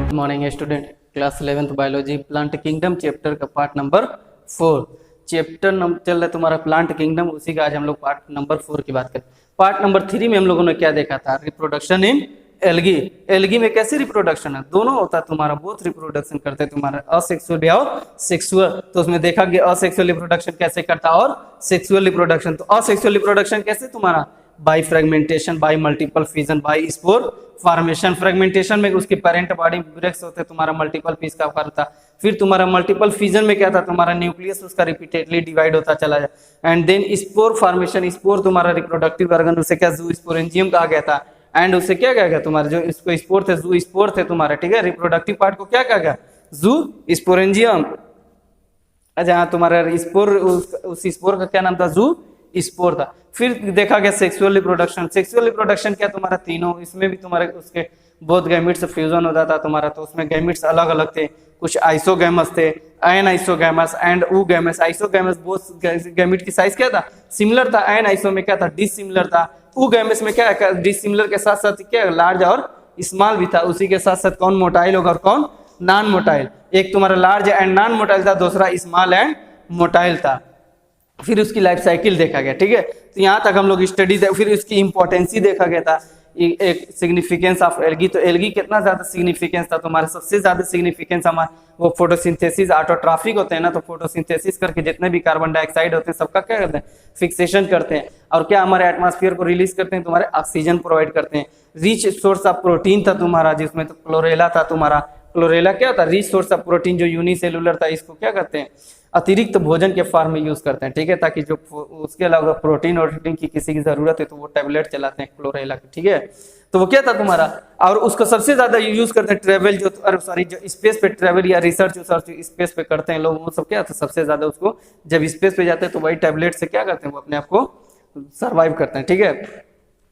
Good morning student, class 11th biology plant kingdom chapter का part number 4 chapter चल रहा है तुम्हारा प्लांट किंगडम। उसी का आज हम लोग पार्ट नंबर 4 की बात करें। पार्ट नंबर 3 में हम लोगों ने क्या देखा था? Reproduction in algae. एल्गी में कैसे रिप्रोडक्शन है? दोनों होता है तुम्हारा, बोथ रिप्रोडक्शन करते हैं तुम्हारा, असेक्सुअल और सेक्सुअल। तो उसमें देखा कि असेक्सुअल रिप्रोडक्शन कैसे करता और सेक्सुअल रिप्रोडक्शन। तो असेक्सुअल रिप्रोडक्शन कैसे तुम्हारा? By fragmentation, by multiple fission, by spore formation. Fragmentation में उसके पेरेंट बॉडी ब्रेक्स होते तुम्हारा, मल्टीपल पीस का करता। फिर तुम्हारा मल्टीपल फिजन में क्या था? तुम्हारा न्यूक्लियस उसका रिपीटेडली डिवाइड होता चला जाए। And then spore formation, spore तुम्हारा रिप्रोडक्टिव ऑर्गन, उसे क्या जू स्पोरेंजियम कहा गया था। एंड उसे क्या कहा गया तुम्हारा, जो इसको स्पोर थे, जू स्पोर थे तुम्हारा, ठीक है। रिप्रोडक्टिव पार्ट को क्या कहा गया? जू स्पोरेंजियम। अच्छा हाँ, तुम्हारा स्पोर, उस स्पोर का क्या नाम था? जू स्पोर था। फिर देखा गया सेक्सुअल रिप्रोडक्शन। सेक्सुअल रिप्रोडक्शन क्या तुम्हारा? तीनों, इसमें भी तुम्हारे उसके बोथ गैमिट्स फ्यूजन होता था तुम्हारा। तो उसमें गैमिट्स अलग अलग थे, कुछ आइसोगैमस थे, anisogamous and oogamous. Isogamous both gamete की साइज क्या था? सिमिलर था। एन आइसो में क्या था? डिसिमिलर था। ऊगैमस में क्या? डिसिमिलर के साथ साथ क्या? लार्ज और स्मॉल भी था। उसी के साथ साथ कौन मोटाइल होगा और कौन नॉन मोटाइल? एक तुम्हारा लार्ज एंड नॉन मोटाइल था, दूसरा स्मॉल एंड मोटाइल था। फिर उसकी लाइफ साइकिल देखा गया, ठीक है। तो यहाँ तक हम लोग स्टडी, फिर उसकी इंपॉर्टेंसी देखा गया था, एक सिग्निफिकेंस ऑफ एल्गी। तो एल्गी कितना ज्यादा सिग्निफिकेंस था तुम्हारा? सबसे ज्यादा सिग्निफिकेंस हमारा वो फोटोसिंथेसिस, ऑटोट्रॉफिक होते हैं ना, तो फोटोसिंथेसिस करके जितने भी कार्बन डाइऑक्साइड होते हैं सबका क्या करते हैं? फिक्सेशन करते हैं। और क्या हमारे एटमॉस्फेयर को रिलीज करते हैं? तुम्हारे ऑक्सीजन प्रोवाइड करते हैं। रिच सोर्स ऑफ प्रोटीन था तुम्हारा, जिसमें तो क्लोरेला था तुम्हारा। क्लोरेला क्या था? रिच सोर्स ऑफ प्रोटीन, जो यूनिसेलुलर था। इसको क्या करते हैं? अतिरिक्त भोजन के फॉर्म में यूज करते हैं, ठीक है, ताकि जो उसके अलावा प्रोटीन और की किसी की जरूरत है तो वो टैबलेट चलाते हैं क्लोरेला की, ठीक है। तो वो क्या था तुम्हारा? और उसको सबसे ज्यादा यूज करते हैं ट्रेवल, जो सॉरी जो स्पेस पे ट्रेवल या रिसर्च स्पेस पे करते हैं लोग, वो सब क्या था? सबसे ज्यादा उसको जब स्पेस पे जाते हैं तो वही टैबलेट से क्या करते हैं? वो अपने आप को सर्वाइव करते हैं, ठीक है।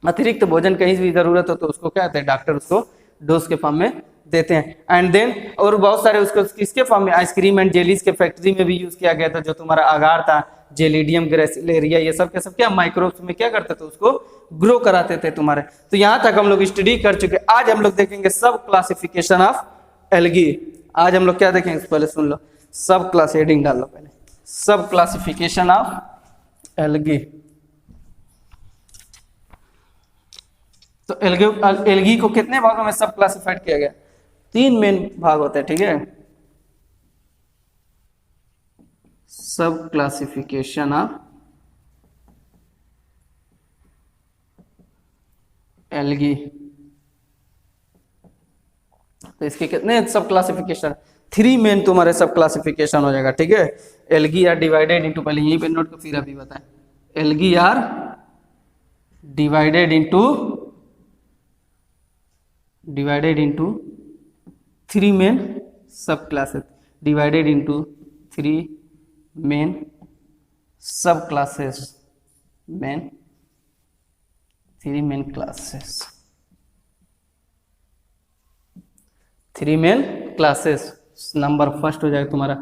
अतिरिक्त भोजन कहीं भी जरूरत हो तो उसको क्या कहते हैं? डॉक्टर उसको डोज के फॉर्म में देते हैं। एंड देन और बहुत सारे उसको किसके फॉर्म में? आइसक्रीम एंड जेलीज के फैक्ट्री में भी यूज किया गया था। जो तुम्हारा अगार था, जेलिडियम, ग्रेसिलेरिया, ये सब के सब क्या माइक्रोब्स में क्या करते थे? उसको ग्रो कराते थे तुम्हारे। तो यहाँ तक हम लोग स्टडी कर चुके। आज हम लोग देखेंगे सब क्लासिफिकेशन ऑफ एल्गी। आज हम लोग क्या देखेंगे? पहले सुन लो, सब क्लास हेडिंग डाल लो पहले, सब क्लासिफिकेशन ऑफ एल्गी। तो एल्गी को कितने भागों में सब क्लासिफाइड किया गया? 3 मेन भाग होते हैं, ठीक है। सब क्लासिफिकेशन ऑफ एल्गी। तो इसके कितने सब क्लासिफिकेशन? 3 मेन तुम्हारे सब क्लासिफिकेशन हो जाएगा, ठीक है। एल्गी आर डिवाइडेड इनटू, पहले यहीं पे नोट को फिर अभी बताएं। Algae are divided into 3 main subclasses, divided into 3 main subclasses, main 3 main classes, 3 main classes. Number first हो जाएगा तुम्हारा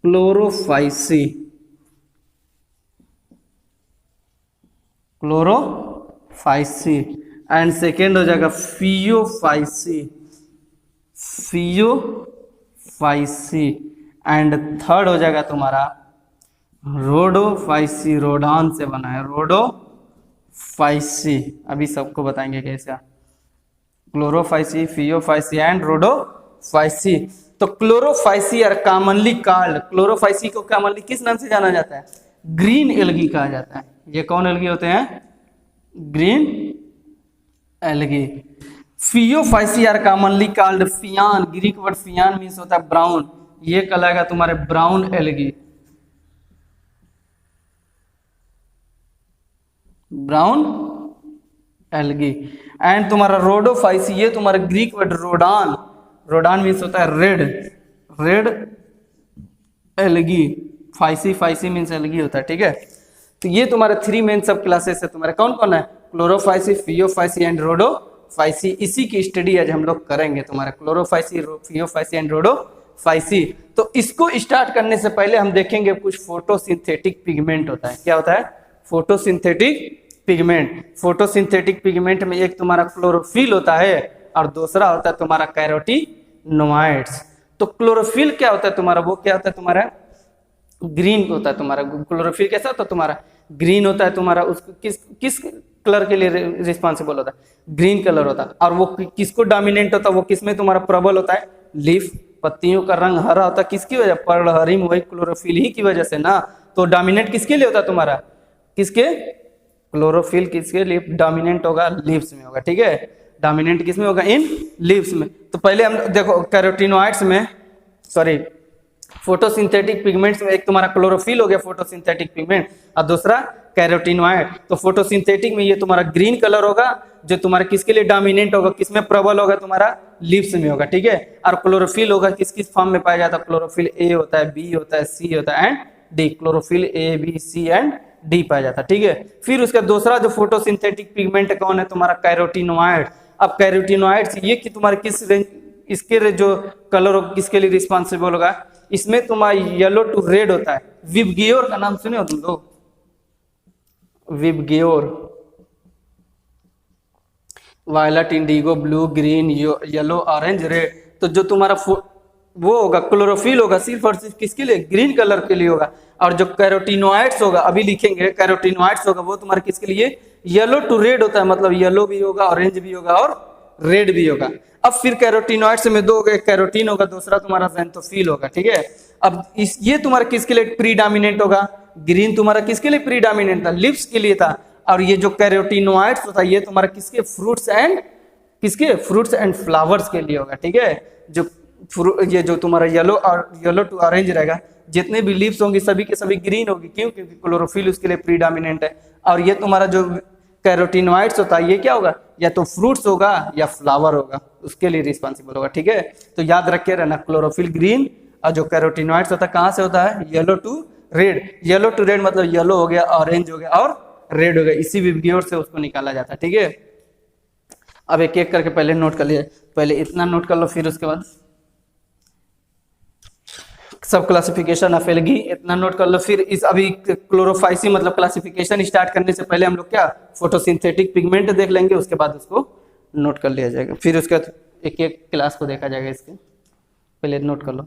क्लोरोफाइसी, क्लोरोफाइसी। एंड सेकेंड हो जाएगा फियोफाइसी, फियोफाइसी। एंड थर्ड हो जाएगा तुम्हारा रोडोफाइसी, रोडान से बना है, रोडोफाइसी। अभी सबको बताएंगे कैसे। Chlorophyceae, Phaeophyceae and Rhodophyceae. तो Chlorophyceae are commonly called, Chlorophyceae को कॉमनली किस नाम से जाना जाता है? ग्रीन एल्गी कहा जाता है। ये कौन एल्गी होते हैं? Green algae. Phaeophyceae are commonly called phaion, Greek word phaion means होता है ब्राउन। ये कहलाएगा तुम्हारे brown algae, brown algae. And तुम्हारा रोडोफाइसी, ये तुम्हारा Greek word rhodon, rhodon means होता है red, red algae. Phyceae, phyceae means algae होता है, ठीक है। तो ये तुम्हारे 3 मेन सब क्लासेस है तुम्हारे। कौन कौन है? Chlorophyceae, Phaeophyceae and Rhodophyceae. इसी की स्टडी आज हम लोग करेंगे तुम्हारे, क्लोरोफाइसी, फियोफाइसी एंड रोडोफाइसी। तो इसको स्टार्ट करने से पहले हम देखेंगे कुछ फोटोसिंथेटिक पिगमेंट होता है। क्या होता है? Photosynthetic pigment. फोटोसिंथेटिक पिगमेंट में एक तुम्हारा क्लोरोफिल होता है और दूसरा होता है तुम्हारा कैरोटीनॉइड्स। तो क्लोरोफिल क्या होता है तुम्हारा, वो क्या होता है तुम्हारा ग्रीन होता है तुम्हारा। क्लोरोफिल कैसा होता है तुम्हारा ग्रीन होता है तुम्हारा। उसको किस किस कलर के लिए रिस्पॉन्सिबल होता है, ग्रीन कलर होता है। और वो किसको डोमिनेंट होता है, वो किसमें तुम्हारा प्रबल होता है, लीफ, पत्तियों का रंग हरा होता है। किसकी वजह, पर्णहरिम वही क्लोरोफिल ही की वजह से ना। तो डोमिनेंट किसके लिए होता है तुम्हारा, किसके, क्लोरोफिल किसके लिए डोमिनेंट होगा, लीव्स में होगा। ठीक है, डोमिनेंट किसमें होगा, इन लीव्स में। तो पहले हम देखो कैरोटीनॉइड्स में, सॉरी फोटोसिंथेटिक पिगमेंट्स में, एक तुम्हारा क्लोरोफिल हो गया फोटोसिंथेटिक पिगमेंट, और दूसरा कैरोटीनॉइड। तो फोटोसिंथेटिक में ये तुम्हारा ग्रीन कलर होगा, जो तुम्हारा किसके लिए डोमिनेंट होगा, किसमें प्रबल होगा, तुम्हारा लीव्स में होगा। ठीक है, और क्लोरोफिल होगा किस किस फॉर्म में पाया जाता है, क्लोरोफिल ए होता है, बी होता है, सी होता है and D. Chlorophyll A B C and D पाया जाता है। ठीक है, फिर उसका दूसरा जो फोटोसिंथेटिक पिगमेंट कौन है तुम्हारा, कैरोटीनॉइड। अब कैरोटीनॉइड्स ये कि तुम्हारे किस रेंज, इसके जो कलर किसके लिए रिस्पॉन्सिबल होगा, इसमें तुम्हारा येलो टू रेड होता है। विबग्योर का नाम सुने हो तुम लोग, VIBGYOR, violet, indigo, blue, green, yellow, orange, red. तो जो तुम्हारा वो होगा क्लोरोफिल होगा सिर्फ और सिर्फ किसके लिए, ग्रीन कलर के लिए होगा। और जो कैरोटीनॉइड्स होगा, अभी लिखेंगे कैरोटीनॉइड्स होगा, वो तुम्हारा किसके लिए, येलो टू रेड होता है। मतलब येलो भी होगा, ऑरेंज भी होगा और रेड भी होगा। अब फिर कैरोटीनॉइड्स में दो हो गए, कैरोटीन होगा, दूसरा तुम्हारा ज़ैंथोफिल होगा। ठीक है, अब ये तुम्हारा किसके लिए प्रीडोमिनेंट होगा, ग्रीन तुम्हारा किसके लिए प्रीडोमिनेंट था, लिप्स के लिए था। और ये जो कैरोटीनॉइड्स होता है ये तुम्हारा किसके, फ्रूट्स एंड, किसके, फ्रूट्स एंड फ्लावर्स के लिए होगा। ठीक है, जो ये जो तुम्हारा येलो और येलो टू ऑरेंज रहेगा, जितने भी लीव्स होंगी सभी के सभी ग्रीन होगी। क्यों, क्योंकि क्लोरोफिल उसके लिए प्रीडोमिनेंट है। और ये तुम्हारा जो कैरोटीनॉइड्स होता है ये क्या होगा, या तो फ्रूट्स होगा या फ्लावर होगा, उसके लिए रिस्पॉन्सिबल होगा। ठीक है, तो याद रखे रहना, क्लोरोफिल ग्रीन और जो कैरोटीनॉइड्स होता है कहाँ से होता है, yellow to red. Yellow to red मतलब येलो हो गया, ऑरेंज हो गया और रेड हो गया, इसी विबग्योर से उसको निकाला जाता है। ठीक है, अब एक एक करके पहले नोट कर लिया, पहले इतना नोट कर लो, फिर उसके बाद सब क्लासिफिकेशन ऑफ एल्गी इतना नोट कर लो। फिर इस अभी क्लोरोफाइसी मतलब क्लासिफिकेशन स्टार्ट करने से पहले हम लोग क्या फोटोसिंथेटिक पिगमेंट देख लेंगे, उसके बाद उसको नोट कर लिया जाएगा। फिर उसके बाद एक एक क्लास को देखा जाएगा, इसके पहले नोट कर लो।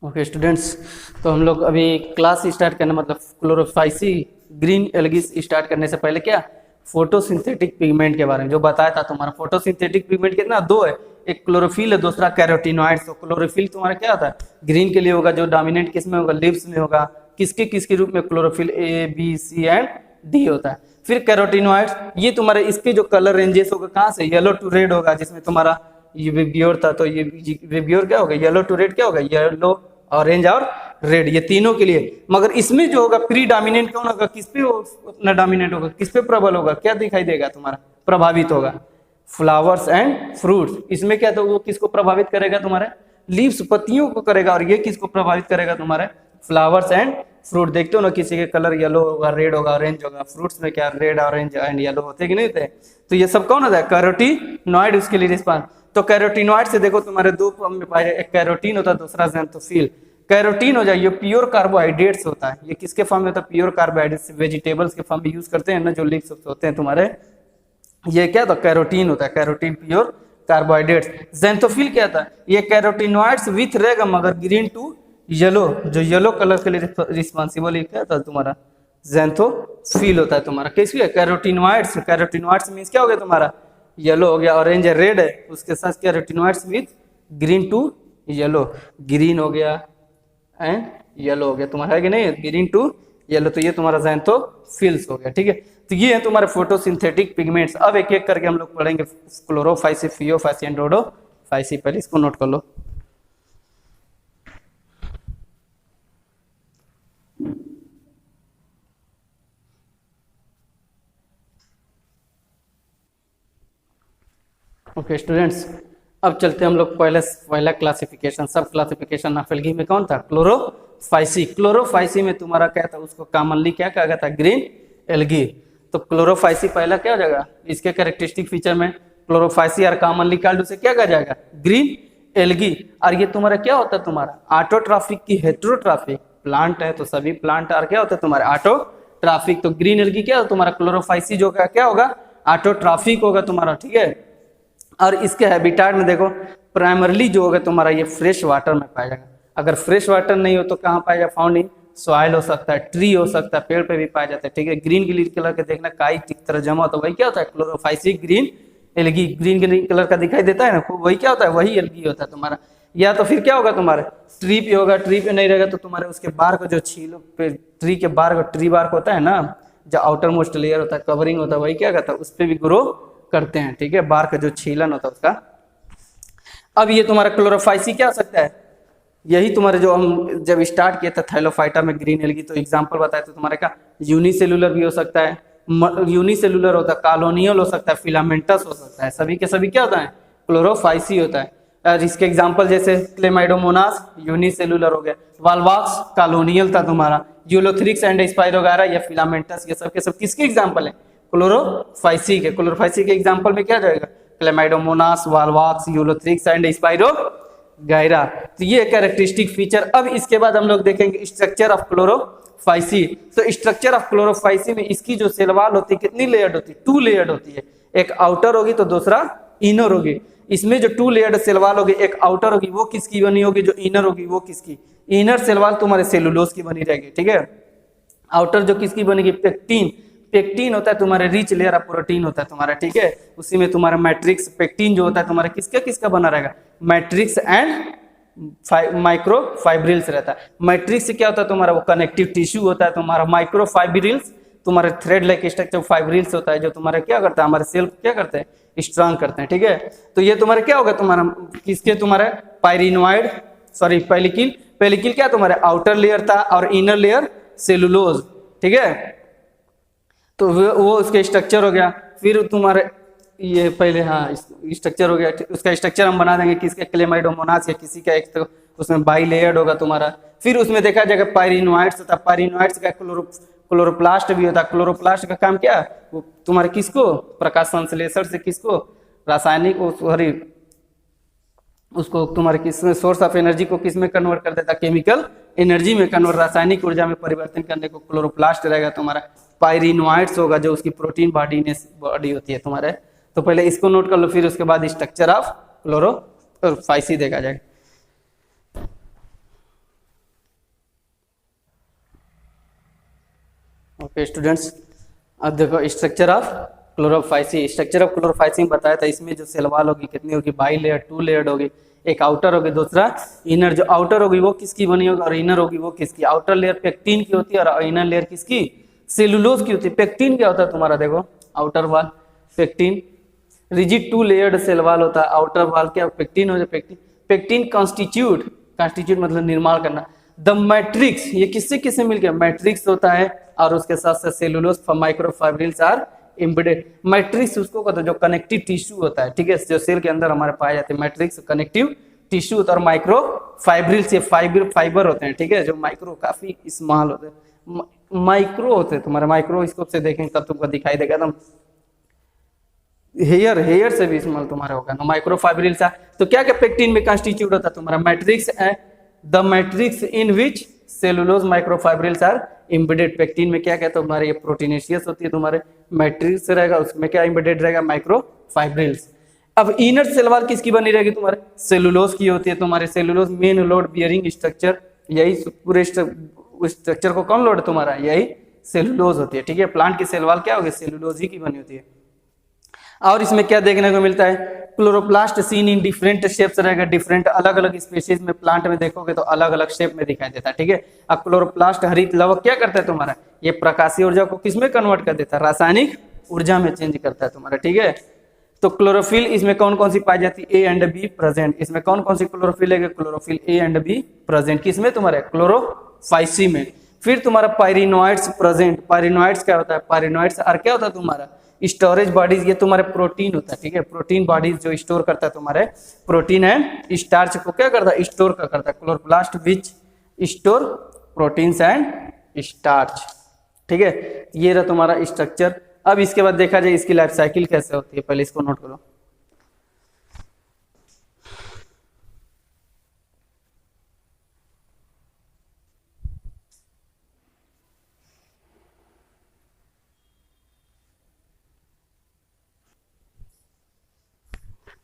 ओके स्टूडेंट्स, तो हम लोग अभी क्लास स्टार्ट करने मतलब क्लोरोफाइसी ग्रीन एल्गी स्टार्ट करने से पहले क्या फोटोसिंथेटिक पिगमेंट के बारे में जो बताया था तुम्हारा। फोटोसिंथेटिक पिगमेंट कितना, दो है, एक क्लोरोफिल है, दूसरा कैरोटीनॉइड्स। तो क्लोरोफिल तुम्हारा क्या होता है, ग्रीन के लिए होगा, जो डोमिनेंट किस में होगा, लीव्स में होगा। किसके रूप में, chlorophyll A B C and D होता है। फिर कैरोटीनॉइड्स, ये तुम्हारे इसके जो कलर रेंजेस होगा कहाँ से, येलो टू रेड होगा, जिसमें तुम्हारा ये विबग्योर था। तो ये विबग्योर क्या होगा, येलो टू रेड क्या होगा, येलो, ऑरेंज और रेड, ये तीनों के लिए। मगर इसमें जो होगा प्री डोमिनेंट कौन होगा, किस पे अपना डोमिनेंट होगा, किस पे प्रबल होगा, क्या दिखाई देगा तुम्हारा, प्रभावित होगा, फ्लावर्स एंड फ्रूट्स। इसमें क्या तो वो किसको प्रभावित करेगा, तुम्हारे लीव्स, पत्तियों को करेगा। और ये किसको प्रभावित करेगा, तुम्हारे फ्लावर्स एंड फ्रूट। देखते हो ना, किसी के कलर येलो होगा, रेड होगा, ऑरेंज होगा, फ्रूट्स में क्या रेड, ऑरेंज एंड येलो होते कि नहीं होते। तो ये सब कौन होता है, कैरोटीनॉइड उसके लिए रिस्पॉन्स। तो कैरोटीनॉइड से देखो तुम्हारे दो फॉर्म में पाए, एक कैरोटीन होता है, दूसरा ज़ैंथोफिल। कैरोटीन हो जाए ये प्योर कार्बोहाइड्रेट्स होता है, ये किसके फॉर्म में होता है, प्योर कार्बोहाइड्रेट्स, वेजिटेबल्स के फॉर्म में यूज करते हैं ना, जो लीव्स होते हैं तुम्हारे, ये क्या था, कैरोटीन होता है, कैरोटीन प्योर कार्बोहाइड्रेट्स। ज़ैंथोफिल क्या था, ये कैरोटीनॉइड्स विथ रहेगा मगर ग्रीन टू येलो, जो येलो कलर के लिए रिस्पॉन्सिबल है क्या था तुम्हारा, ज़ैंथोफिल होता है तुम्हारा। किसके, कैरोटीनॉइड्स। कैरोटीनॉइड्स मींस क्या हो गया तुम्हारा, येलो हो गया, ऑरेंज है, रेड है, उसके साथ carotenoids with green to yellow, green हो गया एंड येलो हो गया तुम्हारा, है कि नहीं, ग्रीन टू येलो। तो ये तुम्हारा ज़ैंथोफिल्स हो गया। ठीक है, तो ये है तुम्हारे फोटोसिंथेटिक पिगमेंट्स। अब एक एक करके हम लोग पढ़ेंगे, क्लोरोफाइसी, फियोफाइसी एंड रोडोफाइसी। पहले इसको नोट कर लो। ओके स्टूडेंट्स, अब चलते हैं हम लोग पहला क्लासिफिकेशन, सब क्लासिफिकेशन ऑफ एल्गी में कौन था, क्लोरोफाइसी। क्लोरोफाइसी में तुम्हारा क्या था, उसको कॉमनली क्या कहा जाता है, ग्रीन एल्गी। तो क्लोरोफाइसी पहला क्या हो जाएगा, इसके कैरेक्टरिस्टिक फीचर में क्लोरोफाइसी और कॉमनली कॉल्ड उसे क्या कहा जाएगा, ग्रीन एल्गी। और ये तुम्हारा क्या होता है, तुम्हारा ऑटोट्रॉफिक की हेटेरोट्रॉफिक प्लांट है, तो सभी प्लांट और क्या होता है तुम्हारे ऑटोट्रॉफिक। तो ग्रीन एल्गी क्या होता है तुम्हारा, क्लोरोफाइसी जो क्या होगा, ऑटोट्रॉफिक होगा तुम्हारा, ठीक है। और इसके हैबिटाट में देखो प्राइमरली जो होगा तुम्हारा ये फ्रेश वाटर में पाया जाएगा। अगर फ्रेश वाटर नहीं हो तो कहाँ पाया जाएगा, फाउंड इन सॉइल हो सकता है, ट्री हो सकता है, पेड़ पे भी पाया जाता है, ठीक है। ग्रीन ग्रीन कलर के देखना काई की तरह जमा होता है, वही क्या होता है, Chlorophyceae green algae. Green green colour का दिखाई देता है ना, वही क्या होता है, वही एल्गी होता है तुम्हारा। या तो फिर क्या होगा तुम्हारे ट्री पे होगा, ट्री पे नहीं रहेगा तो तुम्हारे उसके बार्क जो छीलो पे ट्री के बार्क, ट्री बार्क होता है ना, जो आउटर मोस्ट लेयर होता है, कवरिंग होता है, वही क्या करता है, उस पर भी ग्रो करते हैं, ठीक है, बार्क जो छीलन होता है उसका। अब ये तुम्हारा क्लोरोफाइसी क्या हो सकता है, यही तुम्हारे जो हम जब स्टार्ट किया था थाइलोफाइटा में ग्रीन एल्गी, तो एग्जांपल बताया तो तुम्हारे का यूनिसेलुलर भी हो सकता है, यूनिसेलुलर होता है, कॉलोनियल हो सकता है, फिलामेंटस हो सकता है, सभी के सभी क्या होता है, क्लोरोफाइसी होता है। और इसके एग्जांपल जैसे क्लेमाइडोमोनास यूनिसेलुलर हो गया, वाल्वाक्स कॉलोनियल था तुम्हारा, यूलोथ्रिक्स एंड स्पाइरोगारा या फिलामेंटस, ये सब के सब किसके एग्जांपल है, क्लोरोफाइसी के। क्लोरोफाइसी के एग्जांपल में क्या जाएगा, क्लेमाइडोमोनास, वाल्वाक्स, यूलोथ्रिक्स एंड स्पाइरोगारा। तो ये कैरेक्टरिस्टिक फीचर। अब इसके बाद हम लोग देखेंगे स्ट्रक्चर ऑफ क्लोरोफाइसी। तो स्ट्रक्चर ऑफ क्लोरोफाइसी में इसकी जो सेल वॉल होती है कितनी लेयर्ड होती है, 2 लेयर्ड होती है, एक आउटर होगी तो दूसरा इनर होगी। इसमें जो 2 लेयर्ड सेल वॉल होगी, एक आउटर होगी वो किसकी बनी होगी, जो इनर होगी वो किसकी, इनर सेल वॉल तुम्हारे सेलुलोज की बनी रहेगी, ठीक है। आउटर जो किसकी बनेगी, पेक्टिन। पेक्टिन होता है तुम्हारे रिच लेयर ऑफ प्रोटीन होता है तुम्हारा, ठीक है। उसी में तुम्हारा मैट्रिक्स, पेक्टिन जो होता है तुम्हारा किसका किसका बना रहेगा, मैट्रिक्स एंड माइक्रो फाइब्रिल्स रहता है। मैट्रिक्स से क्या होता है तुम्हारा, वो कनेक्टिव टिश्यू होता है तुम्हारा। माइक्रो फाइब्रिल्स तुम्हारे थ्रेड लाइक स्ट्रक्चर फाइब्रिल्स होता है, जो तुम्हारा क्या करता है, हमारे सेल क्या करते हैं, स्ट्रांग करते हैं, ठीक है। तो ये तुम्हारे क्या होगा, तुम्हारा किसके, तुम्हारे पायरिनोइड, सॉरी पेलिकिल। पेलिकिल क्या तुम्हारे आउटर लेयर था और इनर लेयर सेलुलोज, ठीक है। तो वो उसके स्ट्रक्चर हो गया। फिर तुम्हारे ये पहले, हाँ स्ट्रक्चर हो गया, उसका स्ट्रक्चर हम बना देंगे किसके, क्लेमाइडोमोनास या किसी का एक, तो उसमें बाई लेयर्ड होगा तुम्हारा। फिर उसमें देखा जाएगा पायरिनोइड्स होता है, पायरिनोइड्स का क्लोरोप्लास्ट भी होता है। क्लोरोप्लास्ट का काम क्या, वो तुम्हारे किसको, प्रकाश संश्लेषण से किसको, रासायनिक सॉरी उसको तुम्हारे किसमें, सोर्स ऑफ एनर्जी को किसमें कन्वर्ट कर देता है, केमिकल एनर्जी में कन्वर्ट, रासायनिक ऊर्जा में परिवर्तन करने को क्लोरोप्लास्ट रहेगा तुम्हारा। पायरिनोइड्स होगा जो उसकी प्रोटीन बॉडी होती है तुम्हारे। तो पहले इसको नोट कर लो, फिर उसके बाद स्ट्रक्चर ऑफ क्लोरोफाइसी देखा जाएगा। ओके स्टूडेंट्स, अब देखो structure of Chlorophyceae. Structure of Chlorophyceae में बताया था, इसमें जो सेल वॉल होगी कितनी होगी, बाई लेयर, 2 लेयर्ड होगी, एक आउटर होगी दूसरा इनर। जो आउटर होगी वो किसकी बनी होगी और इनर होगी वो किसकी, आउटर लेयर पेक्टिन की होती है और इनर लेयर किसकी, सेलुलोज की होती है। पेक्टिन क्या होता है तुम्हारा, देखो outer wall pectin, rigid 2 layered cell wall होता है, आउटर वॉल क्या पेक्टिन हो जाए, पेक्टिन। पेक्टिन कॉन्स्टिट्यूट, कॉन्स्टिट्यूट मतलब निर्माण करना, द मैट्रिक्स, ये किससे किससे मिलकर मैट्रिक्स होता है, और उसके साथ साथ cellulose microfibrils are embedded. Matrix उसको कहते हैं जो कनेक्टिव टिश्यू होता है, ठीक है, जो सेल के अंदर हमारे पाए जाते हैं, मैट्रिक्स कनेक्टिव टिश्यू होता है। और माइक्रो फाइब्रिल्स ये फाइबर होते हैं, ठीक है, जो माइक्रो काफी स्मॉल होते हैं, माइक्रो होते हैं तुम्हारे, माइक्रोस्कोप से देखेंगे तब तुमको दिखाई देगा एकदम हेयर से भी स्मॉल तुम्हारा होगा ना, माइक्रोफाइब्रिल्स। तो क्या क्या पेक्टिन में कंस्टिट्यूट होता है तुम्हारा, मैट्रिक्स है, the matrix in which cellulose microfibrils are embedded. Pectin में क्या क्या तुम्हारे ये प्रोटीनेशियस होती है तुम्हारे, मैट्रिक्स रहेगा, उसमें क्या एम्बेडेड रहेगा, माइक्रोफाइब्रिल्स। अब इनर सेल वॉल किसकी बनी रहेगी तुम्हारे, सेलुलोज की होती है तुम्हारे। Cellulose main load bearing structure, यही पूरे स्ट्रक्चर को कौन लोड तुम्हारा, यही सेलुलोज होती है, ठीक है। प्लांट की सेल वॉल क्या होगी, सेलुलोज ही की बनी होती है। और इसमें क्या देखने को मिलता है, chloroplast seen in different shapes रहेगा, डिफरेंट अलग अलग स्पीशीज में प्लांट में देखोगे तो अलग अलग शेप में दिखाई देता है, ठीक है। अब क्लोरोप्लास्ट हरित लवक क्या करता है तुम्हारा, ये प्रकाशीय ऊर्जा को किसमें कन्वर्ट कर देता है, रासायनिक ऊर्जा में चेंज करता है तुम्हारा, ठीक है। तो क्लोरोफिल इसमें कौन कौन सी पाई जाती है, ए एंड बी प्रेजेंट। इसमें कौन कौन सी क्लोरोफिल है, chlorophyll A and be present, किसमें तुम्हारे, क्लोरोफाइसी में। फिर तुम्हारा पायरिनोइड्स प्रेजेंट। पायरिनोइड्स क्या होता है, पायरिनोइड्स और क्या होता है तुम्हारा, स्टोरेज बॉडीज, ये तुम्हारे प्रोटीन होता है, ठीक है, प्रोटीन बॉडीज जो स्टोर करता है तुम्हारे प्रोटीन एंड स्टार्च को क्या करता है, स्टोर करता है। Chloroplast which store proteins and starch, ठीक है। ये रहा तुम्हारा स्ट्रक्चर। अब इसके बाद देखा जाए इसकी लाइफ साइकिल कैसे होती है, पहले इसको नोट करो।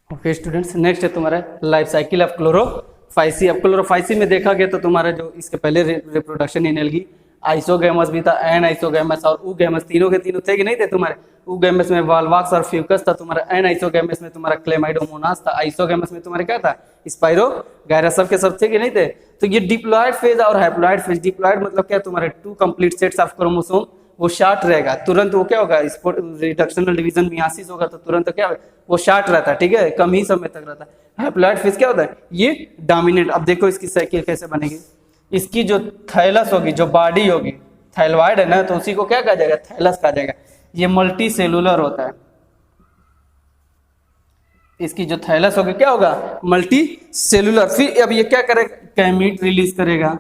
ओके स्टूडेंट्स, नेक्स्ट है तुम्हारा लाइफ साइकिल ऑफ क्लोरोफाइसी। अब क्लोरोफाइसी में देखा गया तो तुम्हारा जो इसके पहले रिप्रोडक्शन इन एल्गी आइसोगैमस भी था, एन आइसोगैमस और ऊगैमस, तीनों के तीनों थे कि नहीं थे तुम्हारे। ऊगैमस में वॉल्वॉक्स और फ्यूकस था तुम्हारा, एन आइसोगैमस में तुम्हारा क्लेमाइडोमोनास था, आइसोगैमस में तुम्हारे क्या था, स्पाइरोगायरा, सब के सब थे कि नहीं थे। तो ये डिप्लॉयड फेज और हैप्लॉयड फेज, डिप्लॉयड मतलब क्या, तुम्हारे 2 कंप्लीट सेट्स ऑफ क्रोमोसोम वो शार्ट रहेगा, तुरंत वो क्या होगा, रिडक्शनल डिवीजन मियासिस होगा तो तुरंत क्या वो शार्ट रहता है, ठीक है, कम ही समय तक रहता है। हैप्लॉयड फेज क्या होता है, ये डोमिनेट। अब देखो इसकी साइकिल कैसे बनेगी, इसकी जो थैलस होगी, जो बॉडी होगी, थाइलॉइड है ना, तो उसी को क्या कहा जाएगा, थैलस कहा जाएगा। ये मल्टी सेलुलर होता है, इसकी जो थैलस होगी क्या होगा, मल्टी सेलुलर। फिर अब ये क्या करेगा, गैमीट रिलीज करेगा।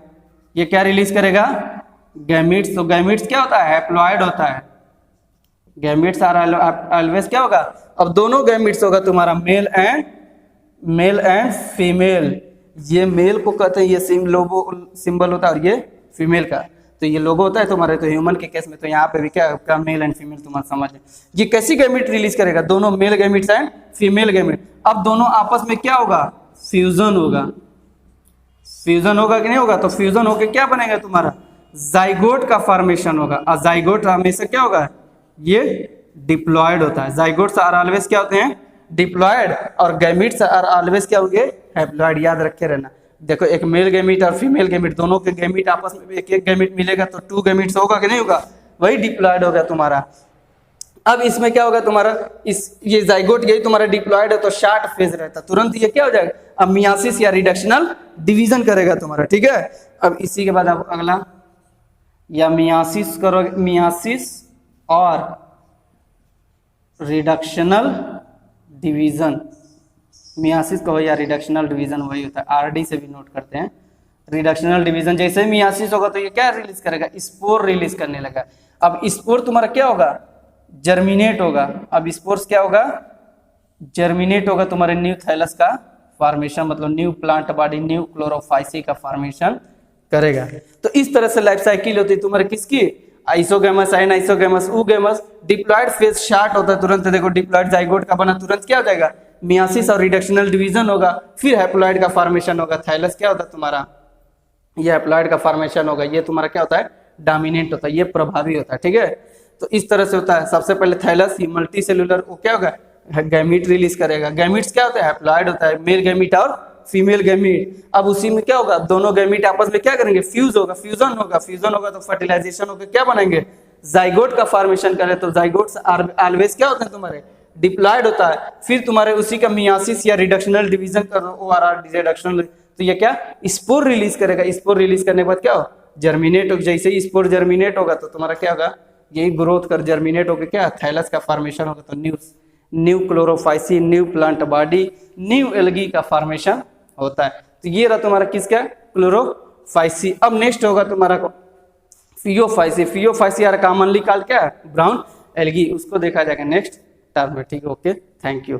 ये क्या रिलीज करेगा, गैमीट्स। तो गैमीट्स क्या होता है, हैप्लॉयड होता है। गैमीट्स आर ऑलवेज क्या होगा, अब दोनों गैमीट्स होगा तुम्हारा मेल एंड फीमेल। ये मेल को कहते हैं, ये लोगो सिंबल होता है, और ये फीमेल का, तो ये लोगो होता है तुम्हारे। तो ह्यूमन के केस में तो यहाँ पे भी क्या मेल एंड फीमेल तुम्हारा समझ है। ये कैसी गैमीट रिलीज करेगा, दोनों male gametes and female gamete. अब दोनों आपस में क्या होगा, फ्यूजन होगा। फ्यूजन होगा कि नहीं होगा, तो फ्यूजन होकर क्या बनेगा तुम्हारा, जाइगोट का फॉर्मेशन होगा। और जाइगोट हमेशा क्या होगा, ये डिप्लॉयड होता है। जाइगोट्स आर ऑलवेज क्या होते हैं, डिप्लॉयड, और गैमीट्स आर ऑलवेज क्या होंगे, हैप्लॉयड। याद रखे रहना। देखो एक मेल गैमीट और फीमेल गैमीट, दोनों के गैमीट आपस में एक गैमीट मिलेगा तो 2 गैमीट्स होगा कि नहीं होगा, वही डिप्लॉयड होगा तुम्हारा। अब इसमें क्या होगा तुम्हारा, ये जाइगोट यही तुम्हारा डिप्लॉयड है तो शार्ट फेज रहता, तुरंत ये क्या हो जाएगा, अब मियासिस या रिडक्शनल डिवीजन करेगा तुम्हारा, ठीक है। अब इसी के बाद अब अगला, या मियासिस करो, मियासिस और रिडक्शनल डिवीजन, मियासिस कहो या रिडक्शनल डिवीजन वही होता है, आरडी से भी नोट करते हैं। रिडक्शनल डिवीजन जैसे मियासिस होगा तो ये क्या रिलीज करेगा, स्पोर रिलीज करने लगा। अब स्पोर तुम्हारा क्या होगा, जर्मिनेट होगा। अब स्पोर्स क्या होगा, जर्मिनेट होगा, तुम्हारे न्यू थैलस का फॉर्मेशन, मतलब new plant body, new Chlorophyceae का फॉर्मेशन करेगा। तो इस तरह से लाइफ साइकिल होती है तुम्हारे किसकी, isogamous, anisogamous, oogamous. Diploid phase short होता है तुरंत, देखो डिप्लॉयड जाइगोट का बना, तुरंत क्या हो जाएगा, मियासिस और रिडक्शनल डिवीजन होगा। फिर हैप्लॉयड का फॉर्मेशन होगा। थैलस क्या होता है तुम्हारा, ये हैप्लॉयड का फॉर्मेशन होगा। ये तुम्हारा क्या होता है, डोमिनेंट होता है, ये प्रभावी होता है, ठीक है। तो इस तरह से होता है। सबसे पहले थैलस, ये मल्टी सेलुलर, वो क्या होगा, गैमीट रिलीज करेगा। गैमीट्स क्या होता है, हैप्लॉयड होता है, मेल गैमीट और फीमेल गैमीट। अब उसी में क्या होगा, दोनों गैमीट आपस में क्या करेंगे, फ्यूज होगा, फ्यूजन होगा। फ्यूजन होगा तो फर्टिलाइजेशन होकर क्या बनेंगे, जाइगोट का फॉर्मेशन करे। तो जाइगोट्स ऑलवेज क्या होते हैं तुम्हारे, डिप्लॉयड होता है। फिर तुम्हारे उसी का मियासिस या रिडक्शनल डिवीजन करो, ओआरआर रिडक्शनल, तो ये क्या स्पोर रिलीज करेगा। स्पोर रिलीज करने के बाद क्या हो, जर्मिनेट हो। जैसे ही स्पोर जर्मिनेट होगा तो तुम्हारा क्या होगा, यही ग्रोथ कर जर्मिनेट होकर क्या थैलस का फॉर्मेशन होगा। तो new Chlorophyceae, new plant body, new algae का फॉर्मेशन होता है। तो ये रहा तुम्हारा किसका, क्लोरोफाइसी। अब नेक्स्ट होगा तुम्हारा फियोफाइसी। फियोफाइसी यार कॉमनली कॉल्ड क्या है, ब्राउन एल्गी, उसको देखा जाएगा नेक्स्ट टर्म में, ठीक है। Okay, thank you.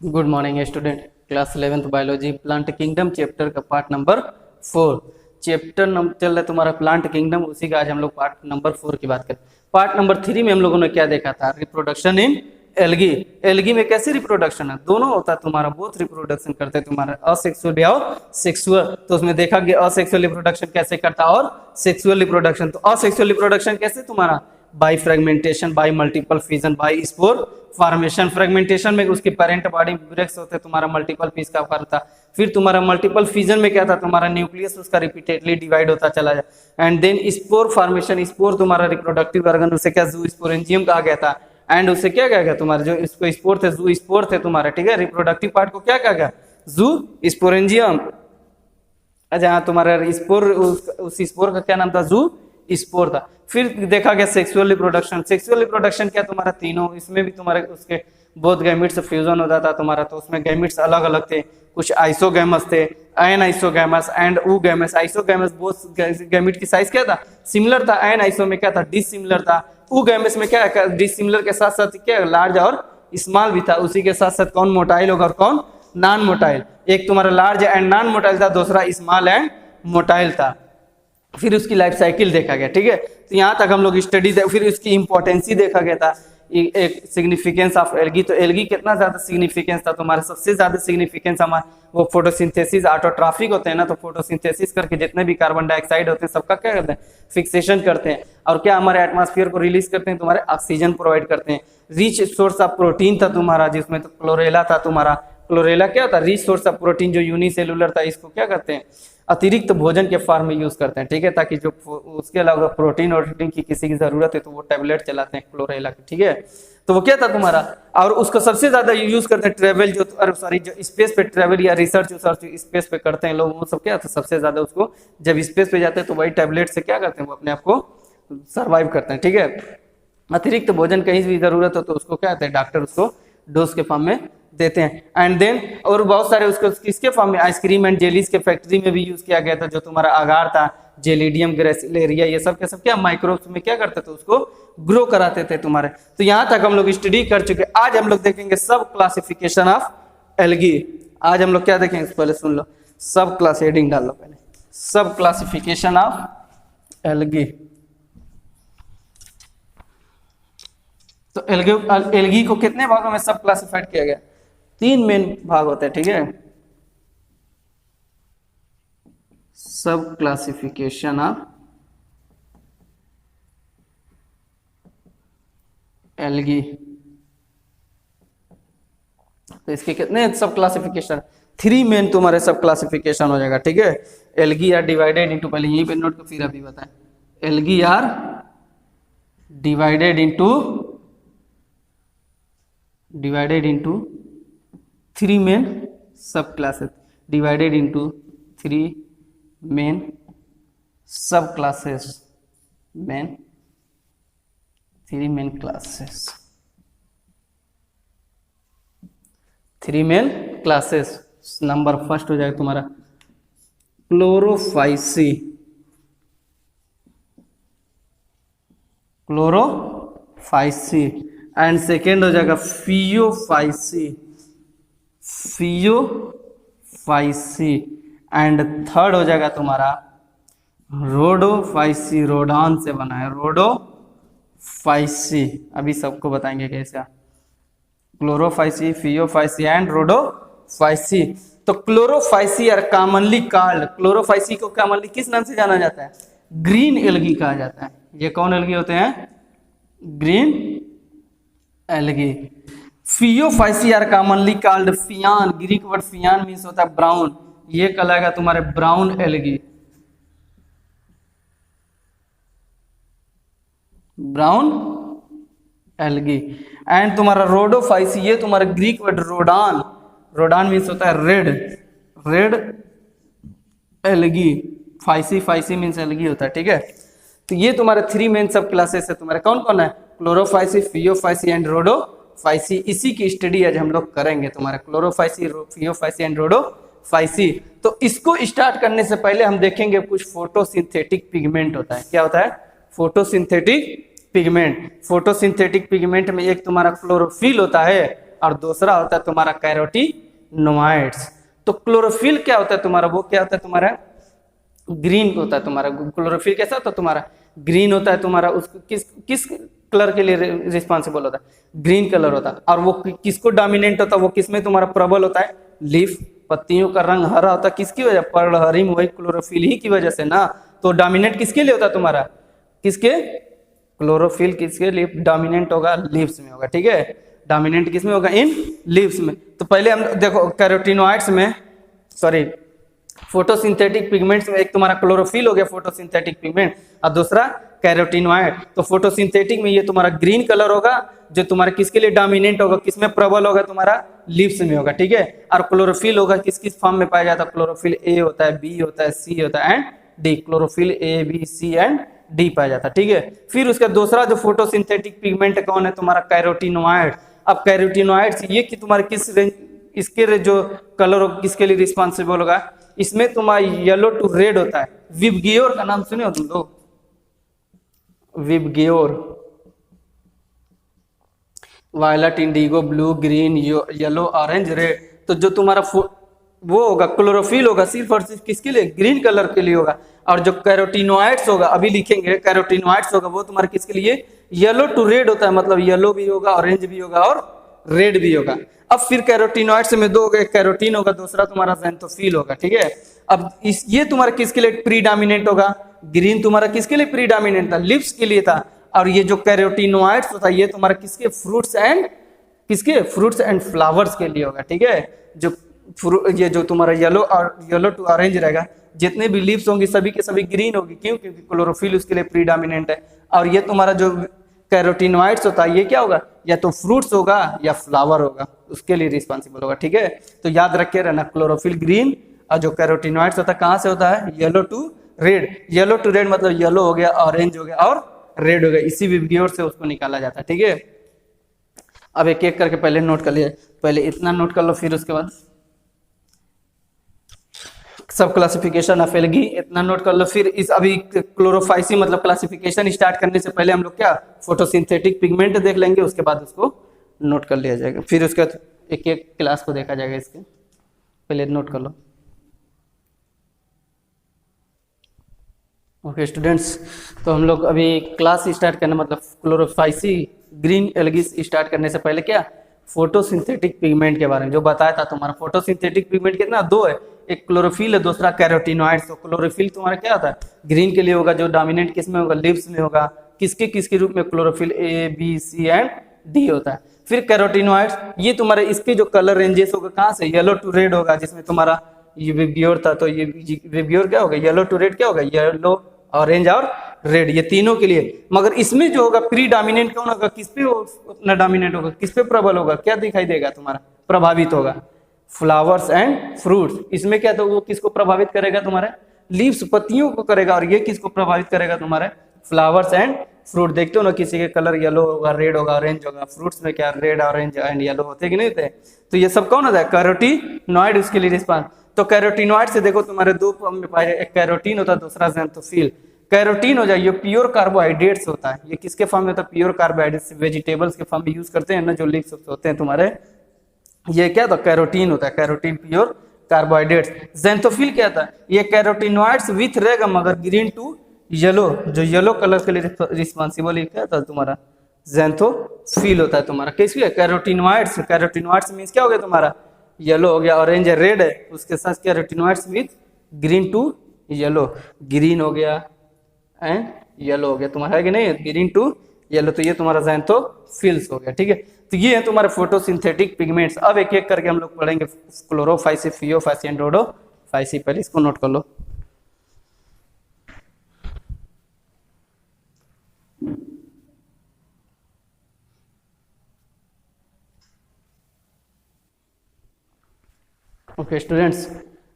Good morning student, class 11th biology, plant kingdom chapter का पार्ट नंबर 4। चैप्टर चल रहा है तुम्हारा प्लांट किंगडम, उसी का आज हम लोग पार्ट नंबर 4 की बात करें। पार्ट नंबर 3 में हम लोगों ने क्या देखा था, रिप्रोडक्शन इन एल्गी। एल्गी में कैसे रिप्रोडक्शन है, दोनों होता है तुम्हारा, बोथ रिप्रोडक्शन करते हैं तुम्हारा, असेक्सुअल और सेक्सुअल। तो उसमें देखा गया असेक्सुअल रिप्रोडक्शन कैसे करता है और सेक्सुअल रिप्रोडक्शन। तो असेक्सुअल रिप्रोडक्शन कैसे तुम्हारा, by fragmentation, by multiple fission, by spore formation. Fragmentation में उसके पेरेंट बॉडी ब्रेक्स होते तुम्हारा, मल्टीपल पीस का करता। फिर तुम्हारा मल्टीपल फिजन में क्या था, तुम्हारा न्यूक्लियस उसका रिपीटेडली डिवाइड होता चला जाए। And then spore formation, spore तुम्हारा रिप्रोडक्टिव ऑर्गन, उसे क्या जू स्पोरेंजियम कहा गया था। एंड उसे क्या कहा गया तुम्हारा, जो इसको स्पोर थे, जू स्पोर थे तुम्हारा, ठीक है। रिप्रोडक्टिव पार्ट को क्या कहा गया, जू स्पोरेंजियम। अच्छा हाँ, तुम्हारा स्पोर, उस स्पोर का क्या नाम था, जू स्पोर था। फिर देखा गया सेक्सुअल रिप्रोडक्शन। सेक्सुअल रिप्रोडक्शन क्या तुम्हारा, तीनों, इसमें भी तुम्हारे उसके बोथ गैमिट्स फ्यूजन होता था तुम्हारा। तो उसमें गैमिट्स अलग अलग थे, कुछ आइसोगैमस थे, anisogamous and oogamous. Isogamous both gamete की साइज क्या था, सिमिलर था। एन आइसो में क्या था, डिसिमिलर था। ऊगैमस में क्या, डिसिमिलर के साथ साथ क्या लार्ज और स्मॉल भी था। उसी के साथ साथ कौन मोटाइल होगा और कौन नॉन मोटाइल। एक तुम्हारा लार्ज एंड नॉन मोटाइल था, दूसरा स्मॉल एंड मोटाइल था। फिर उसकी लाइफ साइकिल देखा गया, ठीक है। तो यहाँ तक हम लोग स्टडी, फिर उसकी इंपॉर्टेंसी देखा गया था, एक सिग्निफिकेंस ऑफ एल्गी। तो एल्गी कितना ज्यादा सिग्निफिकेंस था, तुम्हारा सबसे ज्यादा सिग्निफिकेंस हमारा वो फोटोसिंथेसिस ऑटोट्रॉफिक होते हैं ना, तो फोटोसिंथेसिस करके जितने भी कार्बन डाइऑक्साइड होते हैं सबका क्या करते हैं, फिक्सेशन करते हैं, और क्या हमारे एटमॉस्फेयर को रिलीज करते हैं, तुम्हारे ऑक्सीजन प्रोवाइड करते हैं। रिच सोर्स ऑफ प्रोटीन था तुम्हारा, जिसमें तो क्लोरेला था तुम्हारा। क्लोरेला क्या था, रिच सोर्स ऑफ प्रोटीन जो यूनिसेलुलर था, इसको क्या करते हैं, अतिरिक्त भोजन के फॉर्म में यूज करते हैं, ठीक है, ताकि जो उसके अलावा प्रोटीन और की किसी की जरूरत है तो वो टैबलेट चलाते हैं क्लोरेला की, ठीक है। तो वो क्या था तुम्हारा, और उसको सबसे ज्यादा यूज करते हैं ट्रेवल जो, सॉरी जो स्पेस पे ट्रेवल या रिसर्च स्पेस पे करते हैं लोग, वो सब क्या था सबसे ज्यादा उसको जब स्पेस पे जाते हैं तो वही टैबलेट से क्या करते हैं, वो अपने आप को सर्वाइव करते हैं, ठीक है। अतिरिक्त भोजन कहीं भी जरूरत हो तो उसको क्या कहते हैं, डॉक्टर उसको डोज के फॉर्म में देते हैं। एंड देन और बहुत सारे उसको किसके फॉर्म में, आइसक्रीम एंड जेलीज के फैक्ट्री में भी यूज किया गया था। जो तुम्हारा अगार था, जेलिडियम ग्रेसिलेरिया, ये सब के सब क्या माइक्रोब्स में क्या करते थे, उसको ग्रो कराते थे तुम्हारे। तो यहाँ तक हम लोग स्टडी कर चुके। आज हम लोग देखेंगे सब क्लासिफिकेशन ऑफ एल्गी। आज हम लोग क्या देखेंगे, पहले सुन लो, सब क्लास हेडिंग डाल लो पहले, सब क्लासिफिकेशन ऑफ एल्गी। तो एल्गी को कितने भागों में सब क्लासिफाइड किया गया, 3 मेन भाग होते हैं, ठीक है। सब क्लासिफिकेशन ऑफ एल्गी। तो इसके कितने सब क्लासिफिकेशन, 3 मेन तुम्हारे सब क्लासिफिकेशन हो जाएगा, ठीक है। एल्गी आर डिवाइडेड इनटू, पहले यहीं पे नोट को फिर अभी बताएं, algae are divided into 3 main subclasses, divided into 3 main subclasses, main 3 main classes, 3 main classes. Number first हो जाएगा तुम्हारा क्लोरोफाइसी, क्लोरोफाइसी, एंड सेकेंड हो जाएगा फियोफाइसी, फियोफाइसी, एंड थर्ड हो जाएगा तुम्हारा रोडोफाइसी, रोडान से बना है रोडोफाइसी। अभी सबको बताएंगे कैसे, क्लोरोफाइसी, फियोफाइसी एंड रोडोफाइसी। तो Chlorophyceae are commonly called, Chlorophyceae को कॉमनली किस नाम से जाना जाता है, ग्रीन एल्गी कहा जाता है। ये कौन एल्गी होते हैं, green algae. Phaeophyceae are commonly called phaion, Greek word phaion means होता है ब्राउन, ये कहलाएगा तुम्हारे brown algae, brown algae. And तुम्हारा रोडोफाइसी, ये तुम्हारा Greek word rhodon, rhodon means होता है red, red algae, phyceae, phyceae means algae होता है, ठीक है। तो ये तुम्हारे 3 मेन सब क्लासेस है तुम्हारे, कौन कौन है, क्लोरोफाइसी, फियोफाइसी एंड रोडोफाइसी। इसी की स्टडी आज हम लोग करेंगे, तुम्हारे क्लोरोफाइसी, फियोफाइसी एंड रोडोफाइसी। तो इसको स्टार्ट करने से पहले हम देखेंगे कुछ फोटोसिंथेटिक पिगमेंट होता है। क्या होता है, फोटोसिंथेटिक पिगमेंट। फोटोसिंथेटिक पिगमेंट में एक तुम्हारा क्लोरोफिल होता है और दूसरा होता है तुम्हारा कैरोटीनॉइड्स। तो क्लोरोफिल क्या होता है तुम्हारा, वो क्या होता है तुम्हारा ग्रीन होता है तुम्हारा। क्लोरोफिल कैसा होता है तुम्हारा, ग्रीन होता है तुम्हारा। उसको किस कलर के लिए रिस्पॉन्सिबल होता है, ग्रीन कलर होता है। और वो किसको डोमिनेंट होता है, वो किसमें तुम्हारा प्रबल होता है, लीफ, पत्तियों का रंग हरा होता है, किसकी वजह, पर्णहरित में, वही क्लोरोफिल ही की वजह से ना। तो डोमिनेंट किसके लिए होता है तुम्हारा, किसके, क्लोरोफिल किसके लिए डोमिनेंट होगा, लीव्स में होगा, ठीक है। डोमिनेंट किसमें होगा, इन लीव्स में। तो पहले हम देखो कैरोटीनॉइड्स में, सॉरी फोटोसिंथेटिक पिगमेंट्स में एक तुम्हारा क्लोरोफिल हो गया फोटोसिंथेटिक पिगमेंट, और दूसरा कैरोटीनॉइड। तो फोटोसिंथेटिक में ये तुम्हारा ग्रीन कलर होगा, जो तुम्हारा किसके लिए डोमिनेंट होगा, किसमें प्रबल होगा, तुम्हारा लीव्स में होगा, ठीक है। और क्लोरोफिल होगा किस किस फॉर्म में पाया जाता है, क्लोरोफिल ए होता है, बी होता है, सी होता है and D. Chlorophyll A, B, C and D पाया जाता है, ठीक है। फिर उसका दूसरा जो फोटोसिंथेटिक पिगमेंट कौन है, तुम्हारा कैरोटीनॉइड। अब कैरोटीनॉइड्स ये कि तुम्हारे किस रेंज, इसके जो कलर हो किसके लिए रिस्पॉन्सिबल होगा, इसमें तुम्हारा येलो टू रेड होता है। विबग्योर का नाम सुने हो तुम लोग, VIBGYOR, violet, indigo, blue, green, yellow, orange, red. तो जो तुम्हारा वो होगा क्लोरोफिल होगा सिर्फ और सिर्फ किसके लिए, ग्रीन कलर के लिए होगा। और जो कैरोटीनॉइड्स होगा, अभी लिखेंगे कैरोटीनॉइड्स होगा, वो तुम्हारे किसके लिए, येलो टू रेड होता है, मतलब येलो भी होगा, ऑरेंज भी होगा और रेड भी होगा। अब फिर कैरोटीनॉइड्स में दो हो गए, कैरोटीन होगा, दूसरा तुम्हारा ज़ैंथोफिल होगा, ठीक है। अब इस ये तुम्हारा किसके लिए प्रीडोमिनेंट होगा, ग्रीन तुम्हारा किसके लिए प्रीडोमिनेंट था, लिप्स के लिए था। और ये जो कैरोटीनॉइड्स होता है ये तुम्हारा किसके, फ्रूट्स एंड फ्लावर्स के लिए होगा, ठीक है। जो ये जो तुम्हारा येलो टू ऑरेंज रहेगा, जितने भी लीव्स होंगी सभी के सभी ग्रीन होगी, क्यों, क्योंकि क्लोरोफिल उसके लिए प्रीडोमिनेंट है। और ये तुम्हारा जो कैरोटीनॉइड्स होता है ये क्या होगा, या तो फ्रूट्स होगा या फ्लावर होगा, उसके लिए रिस्पॉन्सिबल होगा, ठीक है। तो याद रखे रहना, क्लोरोफिल ग्रीन और जो कैरोटीनॉइड्स होता है कहाँ से होता है, yellow to red. Yellow to red मतलब येलो हो गया, ऑरेंज हो गया और रेड हो गया, इसी विबग्योर से उसको निकाला जाता है, ठीक है। अब एक एक करके पहले नोट कर लिया, पहले इतना नोट कर लो, फिर उसके बाद सब क्लासिफिकेशन ऑफ एल्गी इतना नोट कर लो। फिर इस अभी क्लोरोफाइसी मतलब क्लासिफिकेशन स्टार्ट करने से पहले हम लोग क्या फोटोसिंथेटिक पिगमेंट देख लेंगे, उसके बाद उसको नोट कर लिया जाएगा। फिर उसके बाद एक एक क्लास को देखा जाएगा, इसके पहले नोट कर लो। ओके स्टूडेंट्स, तो हम लोग अभी क्लास स्टार्ट करना मतलब क्लोरोफाइसी ग्रीन एल्गी स्टार्ट करने से पहले क्या फोटोसिंथेटिक पिगमेंट के बारे में जो बताया था तुम्हारा। फोटोसिंथेटिक पिगमेंट कितना, दो है, एक क्लोरोफिल है, दूसरा कैरोटीनॉइड्स। तो क्लोरोफिल तुम्हारा क्या होता है, ग्रीन के लिए होगा, जो डोमिनेंट किस में होगा, लीव्स में होगा। किसके रूप में, chlorophyll A B C and D होता है। फिर कैरोटीनॉइड्स, ये तुम्हारे इसके जो कलर रेंजेस होगा कहाँ से, येलो टू रेड होगा, जिसमें तुम्हारा ये विब्ग्योर था, तो ये विब्ग्योर क्या होगा, येलो टू रेड क्या होगा, येलो ऑरेंज और रेड, ये तीनों के लिए। मगर इसमें जो होगा प्री डोमिनेंट कौन होगा, किस पे उतना डोमिनेंट होगा, किस पे प्रबल होगा, क्या दिखाई देगा तुम्हारा, प्रभावित होगा, फ्लावर्स एंड फ्रूट्स। इसमें क्या, तो वो किसको प्रभावित करेगा, तुम्हारे लीव्स पत्तियों को करेगा, और ये किसको प्रभावित करेगा, तुम्हारे फ्लावर्स एंड फ्रूट। देखते हो ना, किसी के कलर येलो होगा, रेड होगा, ऑरेंज होगा, फ्रूट्स में क्या रेड ऑरेंज एंड येलो होते कि नहीं होते। तो ये सब कौन होता है, कैरोटीनॉइड उसके लिए रिस्पॉन्स। तो कैरोटीनॉइड से देखो तुम्हारे दो फॉर्म में पाए, एक कैरोटीन होता है, दूसरा ज़ैंथोफिल। कैरोटीन हो जाए ये प्योर कार्बोहाइड्रेट्स होता है, ये किसके फॉर्म में होता है, प्योर कार्बोहाइड्रेट्स, वेजिटेबल्स के फॉर्म में यूज करते हैं ना, जो लीव्स होते हैं तुम्हारे, ये क्या था, कैरोटीन होता है, कैरोटीन प्योर कार्बोहाइड्रेट्स। ज़ैंथोफिल क्या था, ये कैरोटीनॉइड्स विथ रहेगा मगर ग्रीन टू येलो, जो येलो कलर के लिए रिस्पॉन्सिबल क्या था तुम्हारा, ज़ैंथोफिल होता है तुम्हारा। किसके, कैरोटीनॉइड्स। कैरोटीनॉइड्स मींस क्या हो गया तुम्हारा, येलो हो गया, ऑरेंज है, रेड है, उसके साथ carotenoids with green to yellow, green हो गया एंड येलो हो गया तुम्हारा, है कि नहीं, ग्रीन टू येलो। तो ये तुम्हारा ज़ैंथोफिल्स हो गया, ठीक है। तो ये है तुम्हारे फोटोसिंथेटिक पिगमेंट्स। अब एक एक करके हम लोग पढ़ेंगे क्लोरोफाइसी, फियोफाइसी एंड रोडोफाइसी। पहले इसको नोट कर लो। ओके स्टूडेंट्स,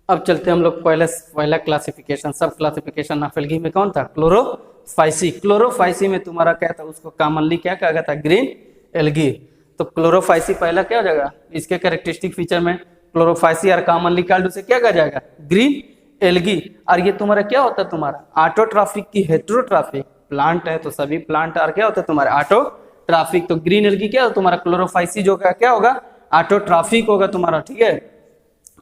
अब चलते हैं हम लोग पहला क्लासिफिकेशन, सब क्लासिफिकेशन ऑफ एल्गी में कौन था, क्लोरोफाइसी। क्लोरोफाइसी में तुम्हारा क्या था, उसको कॉमनली क्या कहा गया था, ग्रीन एल्गी। तो क्लोरोफाइसी पहला क्या हो जाएगा, इसके कैरेक्टरिस्टिक फीचर में क्लोरोफाइसी और कॉमनली कॉल्ड उसे क्या कहा जाएगा, ग्रीन एल्गी। और ये तुम्हारा क्या होता है, तुम्हारा ऑटोट्रॉफिक की हेटेरोट्रॉफिक प्लांट है, तो सभी प्लांट और क्या होता है तुम्हारे ऑटोट्रॉफिक। तो ग्रीन एल्गी क्या होता है तुम्हारा, क्लोरोफाइसी जो क्या होगा, ऑटोट्रॉफिक होगा तुम्हारा, ठीक है।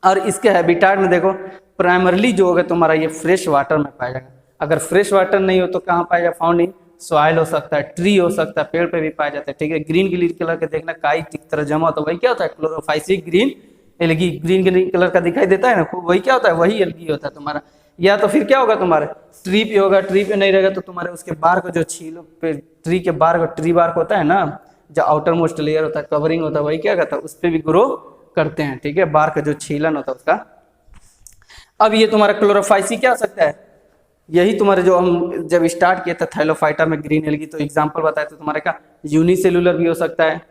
और इसके हैबिटेट में देखो प्राइमरली जो होगा तुम्हारा ये फ्रेश वाटर में पाया जाएगा। अगर फ्रेश वाटर नहीं हो तो कहाँ पाया जाए, फाउंड इन सॉइल हो सकता है, ट्री हो सकता है, पेड़ पे भी पाया जाता है, ठीक है। ग्रीन ग्रीन कलर के देखना काई की तरह जमा होता है, वही क्या होता है, Chlorophyceae green algae. Green green colour का दिखाई देता है ना, वही क्या होता है, वही एल्गी होता है तुम्हारा। या तो फिर क्या होगा तुम्हारे ट्री पे होगा, ट्री पे नहीं रहेगा तो तुम्हारे उसके बार्क जो छीलो पे ट्री के बार्क, ट्री बार्क होता है ना, जो आउटर मोस्ट लेयर होता है, कवरिंग होता है, वही क्या करता है, उस पर भी ग्रो करते हैं, ठीक है, बार्क जो छीलन होता है उसका। अब ये तुम्हारा क्लोरोफाइसी क्या हो सकता है, यही तुम्हारे जो हम जब स्टार्ट किए थे थैलोफाइटा में ग्रीन एल्गी, तो एग्जांपल बताए तो तुम्हारे का यूनिसेलुलर भी हो सकता है,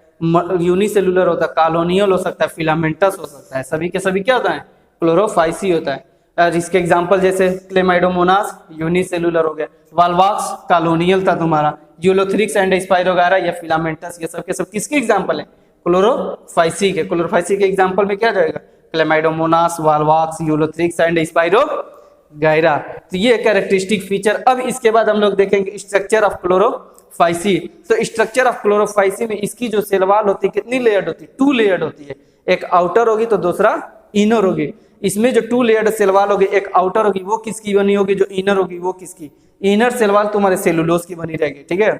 यूनिसेलुलर होता है, कॉलोनियल हो सकता है, फिलामेंटस हो सकता है, सभी के सभी क्या होता है, क्लोरोफाइसी होता है। और इसके एग्जांपल जैसे क्लेमाइडोमोनास यूनिसेलुलर हो गया, वाल्वाक्स कॉलोनियल था तुम्हारा, यूलोथ्रिक्स एंड स्पाइरोगारा या फिलामेंटस, ये सब के सब किसके एग्जांपल है, क्लोरोफाइसी के। क्लोरोफाइसी के एग्जांपल में क्या जाएगा, क्लेमाइडोमोनास, वाल्वाक्स, यूलोथ्रिक्स एंड स्पाइरोगारा। तो ये कैरेक्टरिस्टिक फीचर। अब इसके बाद हम लोग देखेंगे स्ट्रक्चर ऑफ क्लोरोफाइसी। तो स्ट्रक्चर ऑफ क्लोरोफाइसी में इसकी जो सेल वॉल होती है कितनी लेयर्ड होती है, 2 लेयर्ड होती है, एक आउटर होगी तो दूसरा इनर होगी। इसमें जो 2 लेयर्ड सेल वॉल होगी, एक आउटर होगी वो किसकी बनी होगी, जो इनर होगी वो किसकी, इनर सेल वॉल तुम्हारे सेलुलोज की बनी रहेगी, ठीक है।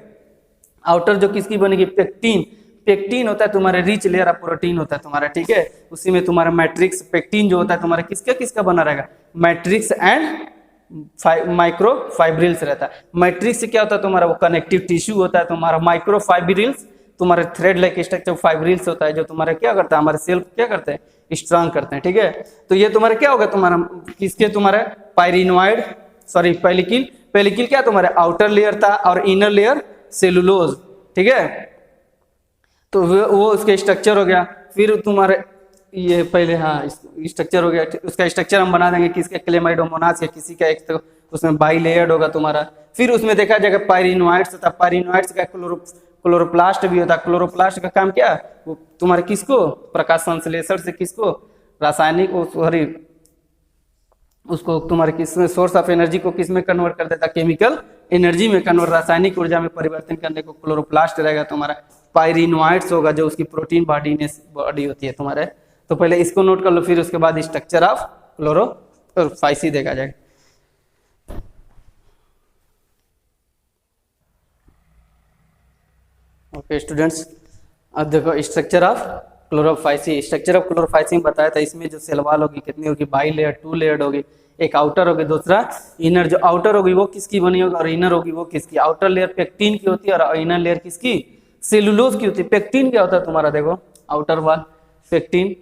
आउटर जो किसकी बनेगी, पेक्टिन, पेक्टिन होता है तुम्हारे रिच लेयर ऑफ प्रोटीन होता है तुम्हारा, ठीक है। उसी में तुम्हारा मैट्रिक्स, पेक्टिन जो होता है तुम्हारा किसका किसका बना रहेगा, मैट्रिक्स एंड माइक्रो फाइब्रिल्स रहता है। मैट्रिक्स क्या होता है तुम्हारा, वो कनेक्टिव टिश्यू होता है तुम्हारा। माइक्रो फाइब्रिल्स तुम्हारे थ्रेड लाइक स्ट्रक्चर फाइब्रिल्स होता है, जो तुम्हारा क्या करता है, हमारे सेल को क्या करते हैं, स्ट्रांग करते हैं, ठीक है। तो ये तुम्हारा क्या होगा, तुम्हारा किसके, तुम्हारा पायरिनोइड, सॉरी पेलिकिल, पेलिकिल क्या तुम्हारे आउटर लेयर था और इनर लेयर सेलुलोज, ठीक है। तो वो उसके स्ट्रक्चर हो गया। फिर तुम्हारे ये पहले हाँ स्ट्रक्चर हो गया, उसका स्ट्रक्चर हम बना देंगे किसके, क्लेमाइडोमोनास या किसी का एक, तो उसमें बाई लेयर्ड होगा तुम्हारा। फिर उसमें देखा जाएगा पायरिनोइड्स होता है, पायरिनोइड्स का क्लोरोप्लास्ट भी होता है। क्लोरोप्लास्ट का काम क्या, वो तुम्हारे किसको, प्रकाश संश्लेषण से किसको, रासायनिक सॉरी उसको तुम्हारे किसमें, सोर्स ऑफ एनर्जी को किसमें कन्वर्ट कर देता, केमिकल एनर्जी में कन्वर्ट, रासायनिक ऊर्जा में परिवर्तन करने को क्लोरोप्लास्ट रहेगा तुम्हारा। पायरिनोइड्स होगा जो उसकी प्रोटीन बॉडी होती है तुम्हारे। तो पहले इसको नोट कर लो, फिर उसके बाद स्ट्रक्चर ऑफ क्लोरोफाइसी देखा जाएगा। ओके स्टूडेंट्स, अब देखो structure of Chlorophyceae. Structure of Chlorophyceae में बताया था, इसमें जो सेल वॉल होगी कितनी होगी, बाई लेयर, 2 लेयर्ड होगी। एक आउटर होगी, दूसरा इनर। जो आउटर होगी वो किसकी बनी होगी और इनर होगी वो किसकी, आउटर लेयर पेक्टिन की होती है और इनर लेयर किसकी, सेलुलोज की होती है। पेक्टिन क्या होता है तुम्हारा, देखो outer wall pectin,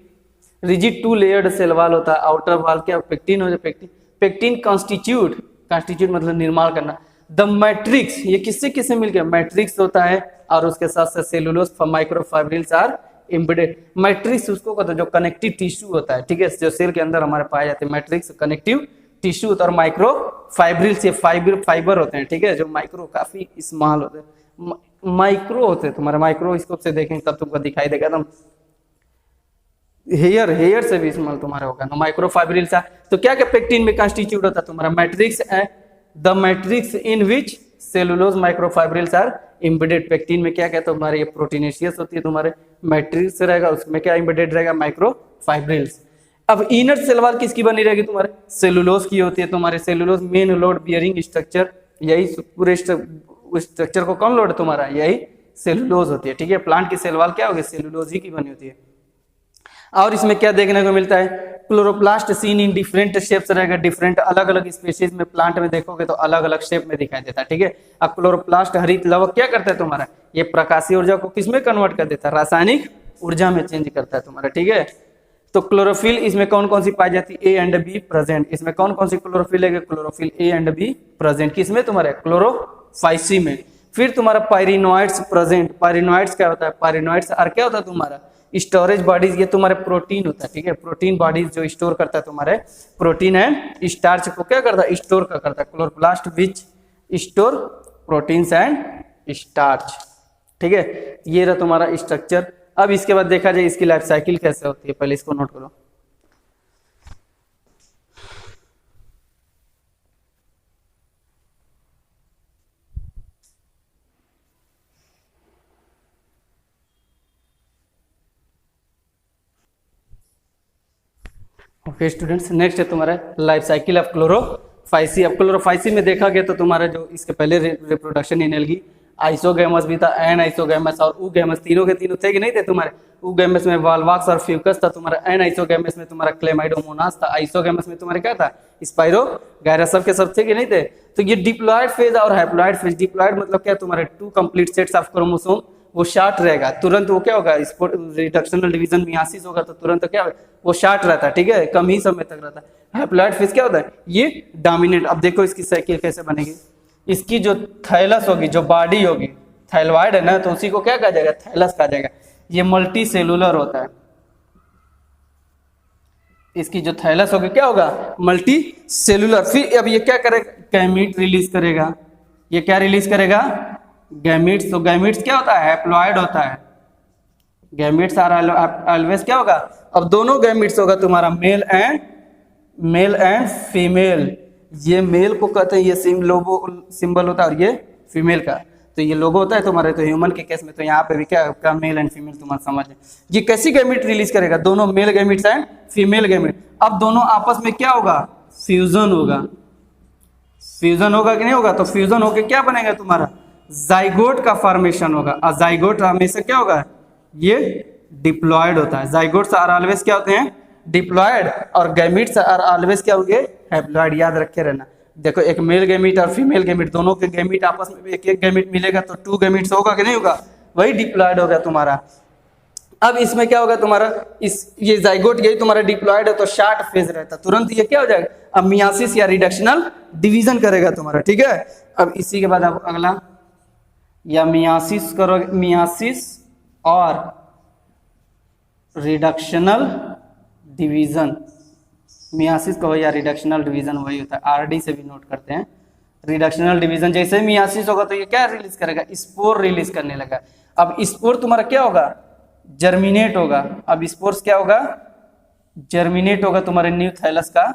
rigid 2 layered cell wall होता है। आउटर वॉल क्या, पेक्टिन हो जाए, पेक्टिन, पेक्टिन कॉन्स्टिट्यूट, कॉन्स्टिट्यूट मतलब निर्माण करना। द मैट्रिक्स, ये किससे किससे मिलकर, मैट्रिक्स होता है और उसके साथ साथ cellulose microfibrils are embedded. Matrix उसको कहते हैं जो कनेक्टिव टिश्यू होता है, ठीक है, जो सेल के अंदर हमारे पाए जाते हैं। मैट्रिक्स कनेक्टिव टिश्यू होता है और माइक्रो फाइब्रिल्स ये फाइबर होते हैं, ठीक है, जो माइक्रो काफी स्मॉल होते हैं, माइक्रो होते हैं तुम्हारे। माइक्रोस्कोप से देखेंगे तब तुमको दिखाई देगा एकदम हेयर से भी स्मॉल तुम्हारा होगा ना, माइक्रोफाइब्रिल्स। तो क्या क्या पेक्टिन में कॉन्स्टिट्यूट होता है तुम्हारा, मैट्रिक्स है, the matrix in which cellulose microfibrils are embedded. Pectin में क्या क्या तुम्हारे, ये प्रोटीनेशियस होती है तुम्हारे, मैट्रिक्स रहेगा उसमें क्या एम्बेडेड रहेगा, माइक्रोफाइब्रिल्स। अब इनर सेल वॉल किसकी बनी रहेगी तुम्हारे, सेलुलोज की होती है तुम्हारे। Cellulose main load bearing structure, यही पूरे स्ट्रक्चर को कौन लोड तुम्हारा, यही सेलुलोज होती है, ठीक है। प्लांट की सेल वॉल क्या होगी, सेलुलोज ही की बनी होती है। और इसमें क्या देखने को मिलता है, chloroplast seen in different shapes रहेगा, डिफरेंट अलग अलग स्पीशीज में प्लांट में देखोगे तो अलग अलग शेप में दिखाई देता है, ठीक है। अब क्लोरोप्लास्ट हरित लवक क्या करता है तुम्हारा, ये प्रकाशीय ऊर्जा को किसमें कन्वर्ट कर देता है, रासायनिक ऊर्जा में चेंज करता है तुम्हारा, ठीक है। तो क्लोरोफिल इसमें कौन कौन सी पाई जाती है, ए एंड बी प्रेजेंट। इसमें कौन कौन सी क्लोरोफिल है, chlorophyll A and be present, किसमें तुम्हारे, क्लोरोफाइसी में। फिर तुम्हारा पायरिनोइड्स प्रेजेंट। पायरिनोइड्स क्या होता है, पायरिनोइड्स और क्या होता है तुम्हारा, स्टोरेज बॉडीज, ये तुम्हारे प्रोटीन होता है, ठीक है। प्रोटीन बॉडीज जो स्टोर करता है तुम्हारे प्रोटीन एंड स्टार्च को क्या करता है, स्टोर करता है। Chloroplast which store proteins and starch, ठीक है। ये रहा तुम्हारा स्ट्रक्चर। अब इसके बाद देखा जाए इसकी लाइफ साइकिल कैसे होती है, पहले इसको नोट करो। ओके स्टूडेंट्स, नेक्स्ट है तुम्हारा लाइफ साइकिल ऑफ क्लोरोफाइसी। अब क्लोरोफाइसी में देखा गया तो तुम्हारा जो इसके पहले रिप्रोडक्शन इन एल्गी, आइसोगैमस भी था, एन आइसोगैमस और ऊगैमस, तीनों के तीनों थे कि नहीं थे तुम्हारे। ऊगैमस में वाल्वाक्स और फ्यूकस था तुम्हारा, एन आइसोगैमस में तुम्हारा क्लेमाइडोमोनास था, आइसोगैमस में तुम्हारे क्या था, स्पाइरोगायरस, सब के सब थे कि नहीं थे। तो ये डिप्लॉयड फेज और हैप्लॉयड फेज, डिप्लॉयड मतलब क्या, तुम्हारे 2 कंप्लीट सेट्स ऑफ क्रोमोसोम, वो शार्ट रहेगा, तुरंत वो क्या होगा, रिडक्शनल डिवीजन मियासिस होगा तो तुरंत क्या होगा, वो शार्ट रहता है, ठीक है, कम ही समय तक रहता है। हैप्लॉयड फेज क्या होता है, ये डोमिनेंट। अब देखो इसकी साइकिल कैसे बनेगी, इसकी जो थैलस होगी, जो बॉडी होगी, थाइलॉइड है ना, तो उसी को क्या कहा जाएगा, थैलस कहा जाएगा। ये मल्टी सेलुलर होता है, इसकी जो थैलस होगी क्या होगा, मल्टी सेलुलर। फिर अब ये क्या करेगा, गैमीट रिलीज करेगा। ये क्या रिलीज करेगा, गैमीट्स। तो गैमीट्स क्या होता है, हैप्लॉयड होता है। गैमीट्स आर ऑलवेज क्या होगा, अब दोनों गैमीट्स होगा तुम्हारा मेल एंड फीमेल। ये मेल को कहते हैं, ये सिंबल होता है और ये फीमेल का। तो ये लोगो होता है तुम्हारे, तो ह्यूमन के केस में तो यहाँ पे भी क्या आपका मेल एंड फीमेल तुम्हारा समझ है। ये कैसी गैमेट रिलीज करेगा, दोनों male gametes and female gamete. अब दोनों आपस में क्या होगा, फ्यूजन होगा। फ्यूजन होगा कि नहीं होगा, तो फ्यूजन होके क्या बनेगा तुम्हारा, जाइगोट का फॉर्मेशन होगा। और जाइगोट हमेशा क्या होगा, ये डिप्लॉयड होता है। जाइगोट्स आर ऑलवेज क्या होते हैं, डिप्लॉयड, और गैमीट्स आर ऑलवेज क्या होंगे, हैप्लॉयड। याद रखे रहना। देखो एक मेल गैमीट और फीमेल गैमीट, दोनों के गैमीट आपस में एक एक गैमीट मिलेगा तो 2 गैमीट्स होगा कि नहीं होगा, वही डिप्लॉयड होगा तुम्हारा। अब इसमें क्या होगा तुम्हारा, ये जाइगोट यही तुम्हारा डिप्लॉयड है तो शॉर्ट फेज रहता, तुरंत ये क्या हो जाएगा, अब मियासिस या रिडक्शनल डिवीजन करेगा तुम्हारा, ठीक है। अब इसी के बाद अब अगला, या मियासिस करो, मियासिस और रिडक्शनल डिवीजन, मियासिस कहो या रिडक्शनल डिवीजन वही होता है, आरडी से भी नोट करते हैं। रिडक्शनल डिवीजन जैसे मियासिस होगा तो ये क्या रिलीज करेगा, स्पोर रिलीज करने लगा। अब स्पोर तुम्हारा क्या होगा, जर्मिनेट होगा। अब स्पोर्स क्या होगा, जर्मिनेट होगा, तुम्हारे न्यू थैलस का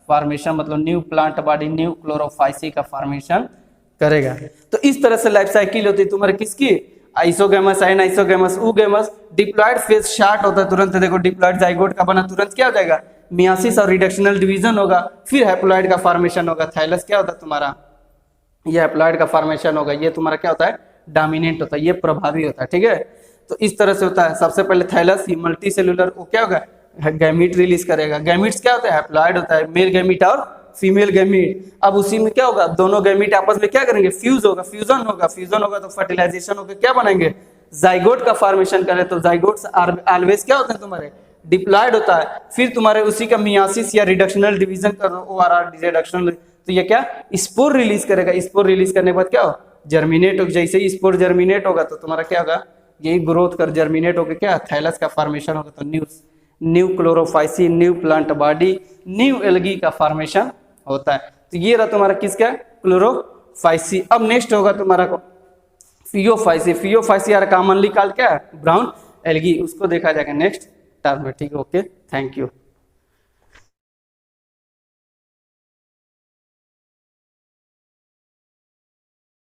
फॉर्मेशन, मतलब new plant body, new Chlorophyceae का फॉर्मेशन करेगा। तो इस तरह से लाइफ साइकिल होती है तुम्हारे किसकी, isogamous, anisogamous, oogamous. Diploid phase short होता है तुरंत, देखो डिप्लॉयड जाइगोट का बना तुरंत क्या हो जाएगा, मियासिस और रिडक्शनल डिवीजन होगा, फिर हैप्लॉयड का फॉर्मेशन होगा। थैलस क्या होता है तुम्हारा, ये हैप्लॉयड का फॉर्मेशन होगा, ये तुम्हारा क्या होता है, डोमिनेंट होता है, ये प्रभावी होता है, ठीक है। तो इस तरह से होता है। सबसे पहले थैलस, ये मल्टी सेलुलर, वो क्या होगा, गैमीट रिलीज करेगा। गैमीट्स क्या होता है, हैप्लॉयड होता है, मेल गैमीट और फीमेल गैमीट। अब उसी में क्या होगा, दोनों गैमीट आपस में क्या करेंगे, फ्यूज होगा, फ्यूजन होगा। फ्यूजन होगा तो फर्टिलाइजेशन होकर क्या बनाएंगे, जाइगोट का फॉर्मेशन करे। तो जाइगोट्स ऑलवेज क्या होते हैं तुम्हारे, डिप्लॉयड होता है। फिर तुम्हारे उसी का मियासिस या रिडक्शनल डिवीजन कर दो, ओआरआर रिडक्शनल, तो ये क्या स्पोर रिलीज करेगा। स्पोर रिलीज करने के बाद क्या हो, जर्मिनेट हो। जैसे ही स्पोर जर्मिनेट होगा तो तुम्हारा क्या होगा, यही ग्रोथ कर जर्मिनेट होकर क्या थैलस का फॉर्मेशन होगा। तो new Chlorophyceae, new plant body, new algae का फॉर्मेशन होता है। तो ये रहा तुम्हारा किसका, क्लोरोफाइसी। अब नेक्स्ट होगा तुम्हारा फियोफाइसी। फियोफाइसी यार कॉमनली कॉल्ड क्या है, ब्राउन एल्गी, उसको देखा जाएगा नेक्स्ट टर्म में, ठीक है। Okay, thank you.